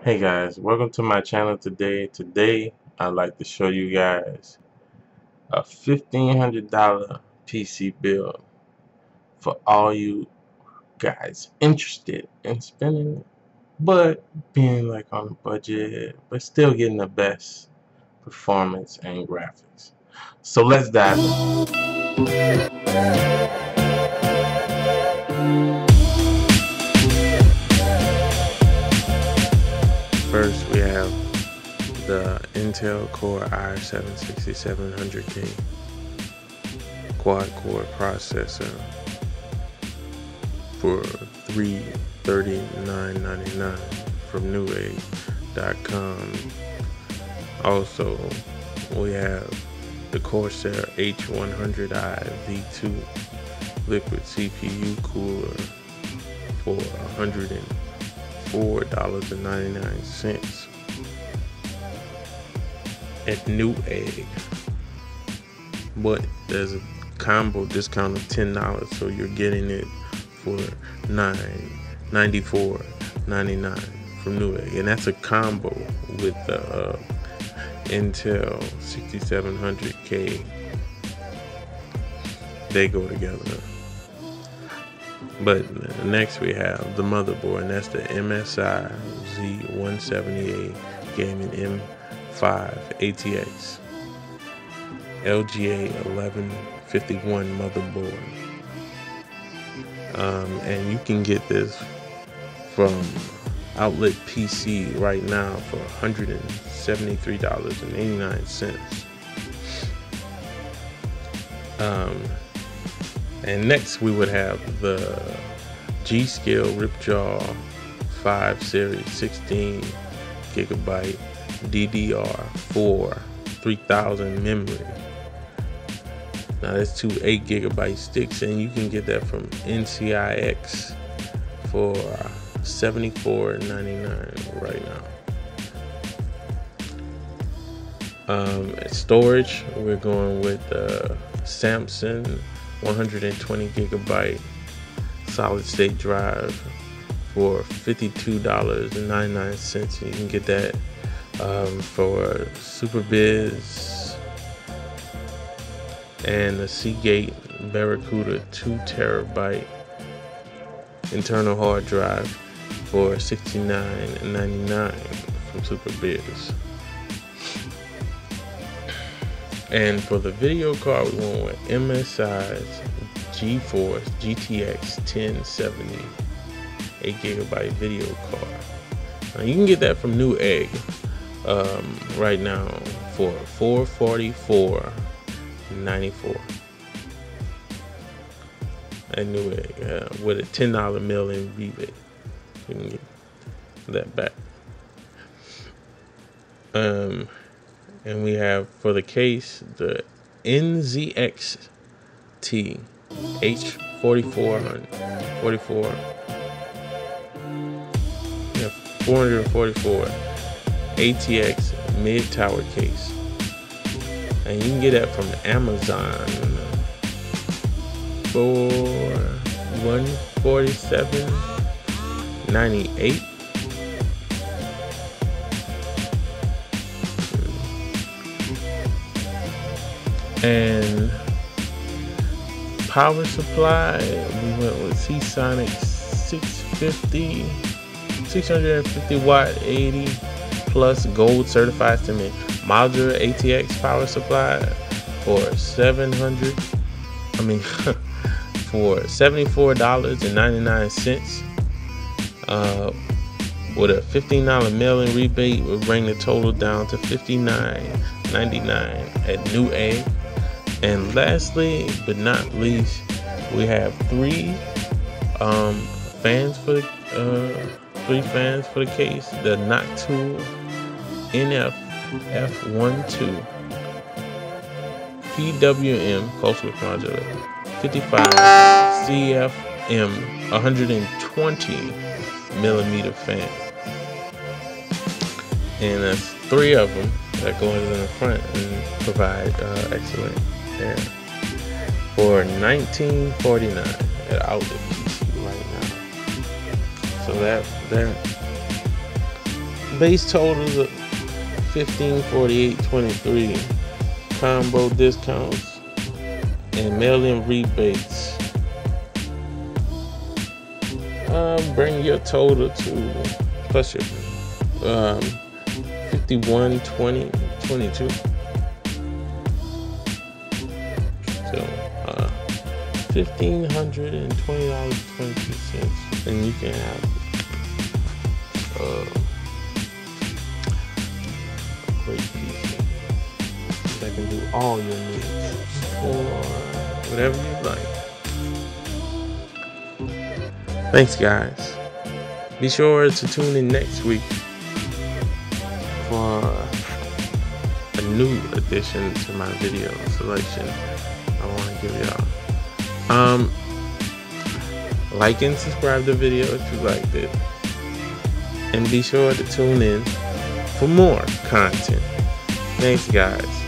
Hey guys, welcome to my channel today. Today I'd like to show you guys a $1,500 PC build for all you guys interested in spending but being like on a budget but still getting the best performance and graphics. So let's dive in. First we have the Intel Core i7 6700K quad core processor for $339.99 from Newegg.com. Also, we have the Corsair H100i V2 liquid CPU cooler for $104.99 at Newegg, but there's a combo discount of $10, so you're getting it for $94.99 from Newegg, and that's a combo with the Intel 6700K. They go together. But next we have the motherboard, and that's the MSI Z178 Gaming M5 ATX LGA 1151 motherboard. And you can get this from Outlet PC right now for $173.89. And next we would have the G.SKILL Ripjaw 5 Series 16 gigabyte DDR4 3000 memory. Now that's two 8 gigabyte sticks, and you can get that from NCIX for $74.99 right now. Storage, we're going with Samsung 120 gigabyte solid state drive for $52.99. You can get that for SuperBiz, and the Seagate Barracuda 2 terabyte internal hard drive for $69.99 from SuperBiz. And for the video card, we went with MSI's GeForce GTX 1070 8 gigabyte video card. Now you can get that from Newegg right now for $444.94 at Newegg with a $10 mail-in rebate. You can get that back. And we have for the case the NZXT H44 444 ATX mid tower case, and you can get that from Amazon for $147.98. And power supply, we went with Seasonic 650 watt 80 plus gold certified cement modular ATX power supply for for $74.99. With a $15 mail-in rebate, will bring the total down to $59.99 at Newegg. And lastly but not least, we have three fans for the case. The Noctool NF F12 PWM pulse width modulator 55 CFM 120 millimeter fan, and that's three of them that go in the front and provide excellent air for $19.49 at Outlet PC right now. So Base totals of $1548.23. Combo discounts and mail-in rebates. Bring your total to plus your 5120.22. So $1,520.22, and you can have a great PC that can do all your needs or whatever you like. Thanks, guys. Be sure to tune in next week for a new addition to my video selection I want to give y'all. Like and subscribe to the video if you liked it, and be sure to tune in for more content. Thanks, guys.